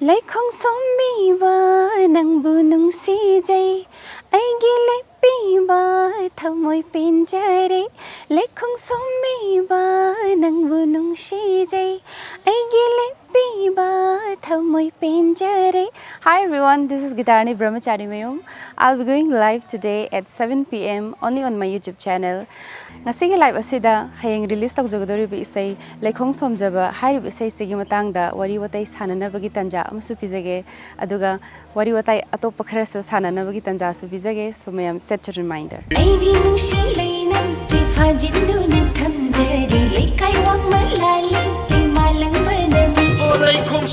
ꯂꯩꯈꯣꯡ ꯁꯣꯝꯕꯤꯕ ꯅꯪꯕꯨ ꯅꯨꯡꯁꯤꯖꯩ ꯑꯩꯒꯤ ꯂꯦꯞꯄꯤꯕ ꯊꯃꯣꯏ ꯄꯦꯟꯖꯔꯦ ꯂꯩꯈꯣꯡ ꯁꯣꯝꯕꯤꯕ ꯅꯪꯕꯨ ꯅꯨꯡꯁꯤꯖꯩ ꯑꯩꯒꯤ ꯂꯦꯞꯄꯤꯕ ꯊꯃꯣꯏ ꯄꯦꯟꯖꯔꯦ. Hi everyone, this is Geetarani Brahmacharimayum. I'll be going live today at 7 p.m. only on my YouTube channel. Ngasigi live asida hayeng release tawjagadoriba isai Leikhong Somjaba hairib isai sigi matangda wari watai sananabagi tanja amasu pizage aduga wari watai atoppa kharasu sananabagi tanja su pizage. So mayam set a reminder. Leikhong